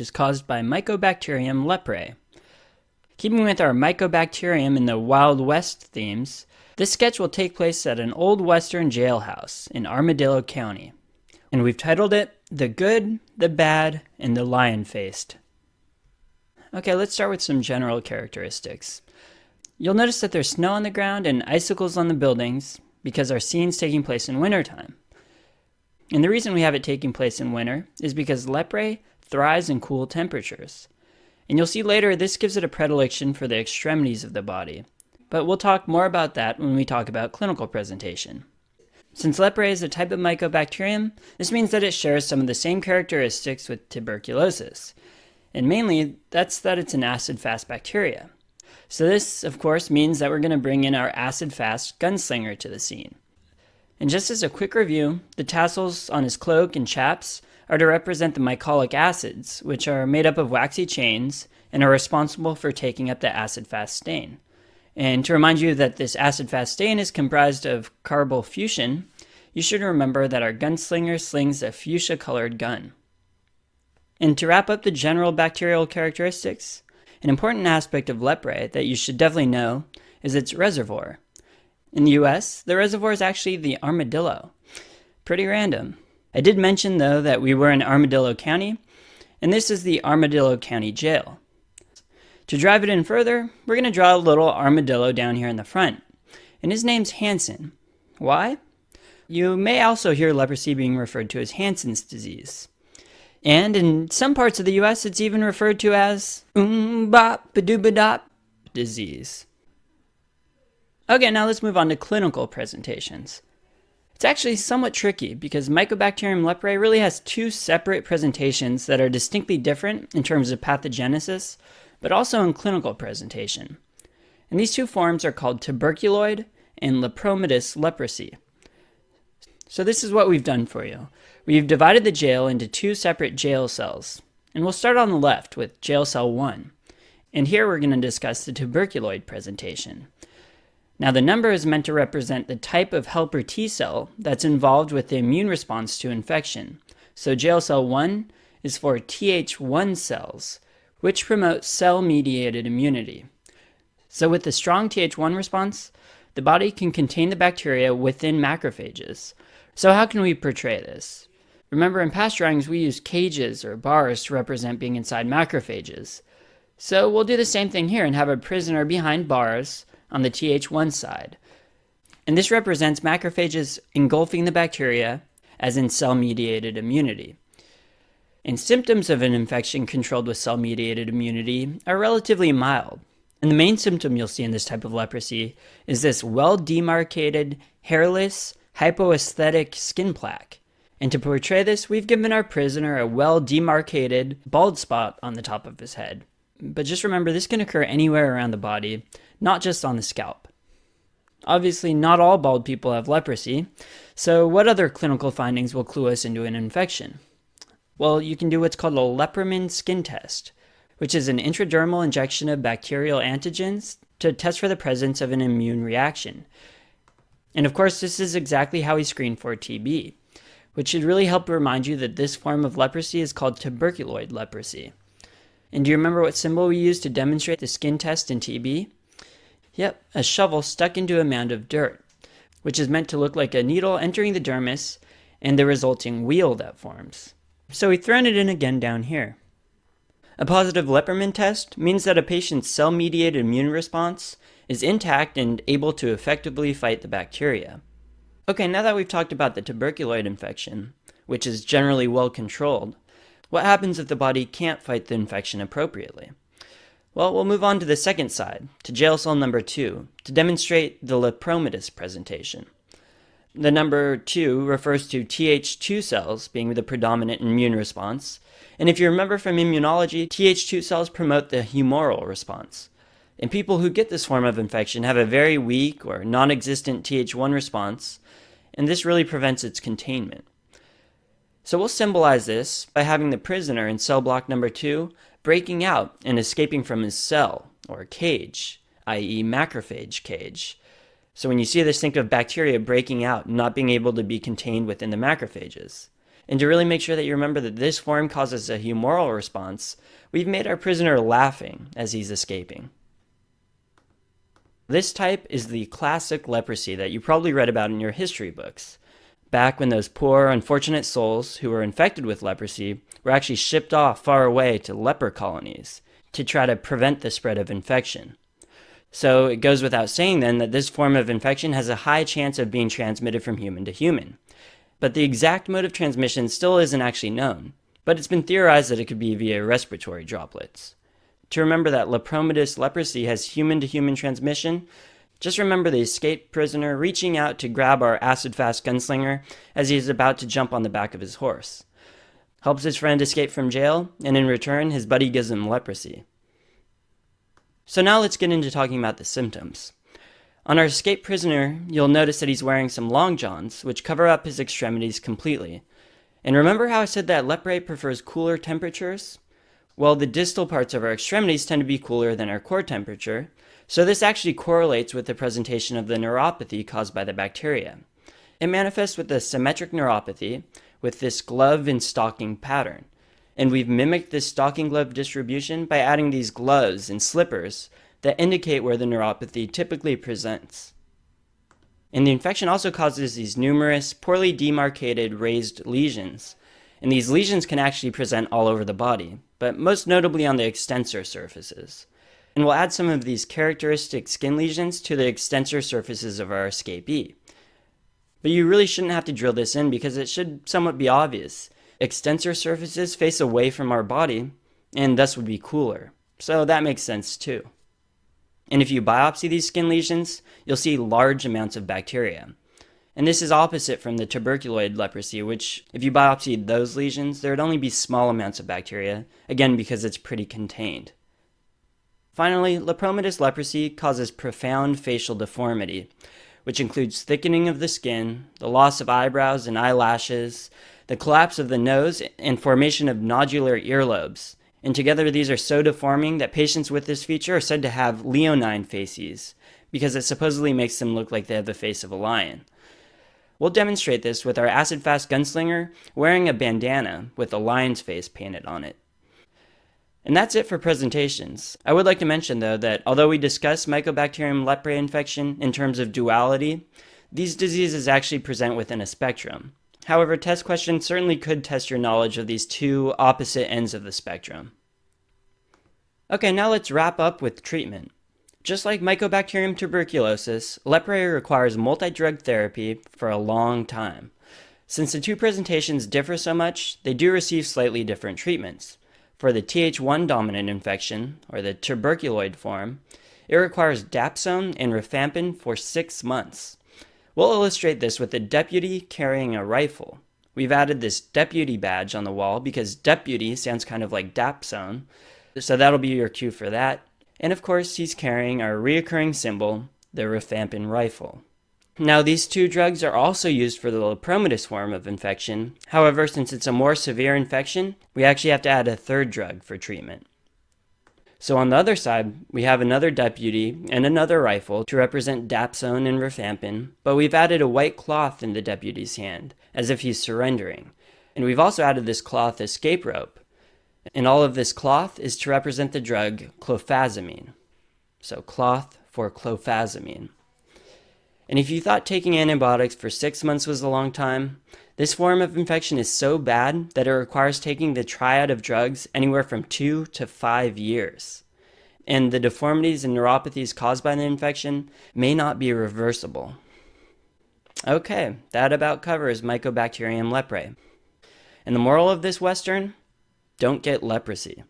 is caused by Mycobacterium leprae. Keeping with our Mycobacterium in the Wild West themes, this sketch will take place at an old western jailhouse in Armadillo County. And we've titled it, The Good, the Bad, and the Lion-Faced. Okay, let's start with some general characteristics. You'll notice that there's snow on the ground and icicles on the buildings because our scene's taking place in wintertime. And the reason we have it taking place in winter is because leprae thrives in cool temperatures. And you'll see later this gives it a predilection for the extremities of the body. But we'll talk more about that when we talk about clinical presentation. Since leprae is a type of Mycobacterium, this means that it shares some of the same characteristics with tuberculosis. And mainly, that's that it's an acid-fast bacteria. So this, of course, means that we're going to bring in our acid-fast gunslinger to the scene. And just as a quick review, the tassels on his cloak and chaps are to represent the mycolic acids, which are made up of waxy chains and are responsible for taking up the acid-fast stain. And to remind you that this acid-fast stain is comprised of carbonyl fuchsin, you should remember that our gunslinger slings a fuchsia-colored gun. And to wrap up the general bacterial characteristics, an important aspect of leprae that you should definitely know is its reservoir. In the US, the reservoir is actually the armadillo. Pretty random. I did mention, though, that we were in Armadillo County, and this is the Armadillo County Jail. To drive it in further, we're going to draw a little armadillo down here in the front, and his name's Hansen. Why? You may also hear leprosy being referred to as Hansen's disease. And in some parts of the US, it's even referred to as bop-a-dooba-dop disease. Okay, now let's move on to clinical presentations. It's actually somewhat tricky because Mycobacterium leprae really has two separate presentations that are distinctly different in terms of pathogenesis, but also in clinical presentation. And these two forms are called tuberculoid and lepromatous leprosy. So this is what we've done for you. We've divided the jail into two separate jail cells. And we'll start on the left with jail cell 1. And here we're going to discuss the tuberculoid presentation. Now the number is meant to represent the type of helper T cell that's involved with the immune response to infection. So jail cell 1 is for Th1 cells, which promote cell-mediated immunity. So with the strong Th1 response, the body can contain the bacteria within macrophages. So how can we portray this? Remember, in past drawings we used cages or bars to represent being inside macrophages. So we'll do the same thing here and have a prisoner behind bars on the Th1 side. And this represents macrophages engulfing the bacteria as in cell-mediated immunity. And symptoms of an infection controlled with cell-mediated immunity are relatively mild. And the main symptom you'll see in this type of leprosy is this well-demarcated, hairless, hypoaesthetic skin plaque. And to portray this, we've given our prisoner a well-demarcated bald spot on the top of his head. But just remember, this can occur anywhere around the body, not just on the scalp. Obviously, not all bald people have leprosy, so what other clinical findings will clue us into an infection? Well, you can do what's called a Lepramin skin test, which is an intradermal injection of bacterial antigens to test for the presence of an immune reaction. And of course, this is exactly how we screen for TB, which should really help remind you that this form of leprosy is called tuberculoid leprosy. And do you remember what symbol we used to demonstrate the skin test in TB? Yep, a shovel stuck into a mound of dirt, which is meant to look like a needle entering the dermis and the resulting wheal that forms. So we've thrown it in again down here. A positive Lepramin test means that a patient's cell-mediated immune response is intact and able to effectively fight the bacteria. Okay, now that we've talked about the tuberculoid infection, which is generally well controlled, what happens if the body can't fight the infection appropriately? Well, we'll move on to the second side, to jail cell number 2, to demonstrate the lepromatous presentation. The number 2 refers to Th2 cells being the predominant immune response, and if you remember from immunology, Th2 cells promote the humoral response. And people who get this form of infection have a very weak or non-existent Th1 response, and this really prevents its containment. So we'll symbolize this by having the prisoner in cell block number 2 breaking out and escaping from his cell, or cage, i.e. macrophage cage. So when you see this, think of bacteria breaking out and not being able to be contained within the macrophages. And to really make sure that you remember that this form causes a humoral response, we've made our prisoner laughing as he's escaping. This type is the classic leprosy that you probably read about in your history books, back when those poor, unfortunate souls who were infected with leprosy were actually shipped off far away to leper colonies to try to prevent the spread of infection. So it goes without saying then that this form of infection has a high chance of being transmitted from human to human. But the exact mode of transmission still isn't actually known, but it's been theorized that it could be via respiratory droplets. To remember that lepromatous leprosy has human-to-human transmission, just remember the escaped prisoner reaching out to grab our acid-fast gunslinger as he is about to jump on the back of his horse. Helps his friend escape from jail, and in return, his buddy gives him leprosy. So now let's get into talking about the symptoms. On our escaped prisoner, you'll notice that he's wearing some long johns, which cover up his extremities completely. And remember how I said that leprae prefers cooler temperatures? Well, the distal parts of our extremities tend to be cooler than our core temperature, so this actually correlates with the presentation of the neuropathy caused by the bacteria. It manifests with a symmetric neuropathy with this glove and stocking pattern. And we've mimicked this stocking glove distribution by adding these gloves and slippers that indicate where the neuropathy typically presents. And the infection also causes these numerous, poorly demarcated raised lesions. And these lesions can actually present all over the body, but most notably on the extensor surfaces. And we'll add some of these characteristic skin lesions to the extensor surfaces of our escapee. But you really shouldn't have to drill this in because it should somewhat be obvious. Extensor surfaces face away from our body, and thus would be cooler. So that makes sense too. And if you biopsy these skin lesions, you'll see large amounts of bacteria. And this is opposite from the tuberculoid leprosy, which, if you biopsied those lesions, there would only be small amounts of bacteria, again because it's pretty contained. Finally, lepromatous leprosy causes profound facial deformity, which includes thickening of the skin, the loss of eyebrows and eyelashes, the collapse of the nose, and formation of nodular earlobes. And together these are so deforming that patients with this feature are said to have leonine faces, because it supposedly makes them look like they have the face of a lion. We'll demonstrate this with our acid-fast gunslinger wearing a bandana with a lion's face painted on it. And that's it for presentations. I would like to mention though that although we discuss Mycobacterium leprae infection in terms of duality, these diseases actually present within a spectrum. However, test questions certainly could test your knowledge of these two opposite ends of the spectrum. Okay, now let's wrap up with treatment. Just like Mycobacterium tuberculosis, leprae requires multi-drug therapy for a long time. Since the two presentations differ so much, they do receive slightly different treatments. For the Th1 dominant infection, or the tuberculoid form, it requires dapsone and rifampin for 6 months. We'll illustrate this with a deputy carrying a rifle. We've added this deputy badge on the wall because deputy sounds kind of like dapsone, so that'll be your cue for that. And of course, he's carrying our reoccurring symbol, the rifampin rifle. Now, these two drugs are also used for the lepromatous form of infection. However, since it's a more severe infection, we actually have to add a third drug for treatment. So on the other side, we have another deputy and another rifle to represent dapsone and rifampin, but we've added a white cloth in the deputy's hand, as if he's surrendering. And we've also added this cloth escape rope. And all of this cloth is to represent the drug clofazimine. So cloth for clofazimine. And if you thought taking antibiotics for 6 months was a long time, this form of infection is so bad that it requires taking the triad of drugs anywhere from 2 to 5 years. And the deformities and neuropathies caused by the infection may not be reversible. Okay, that about covers Mycobacterium leprae. And the moral of this Western? Don't get leprosy.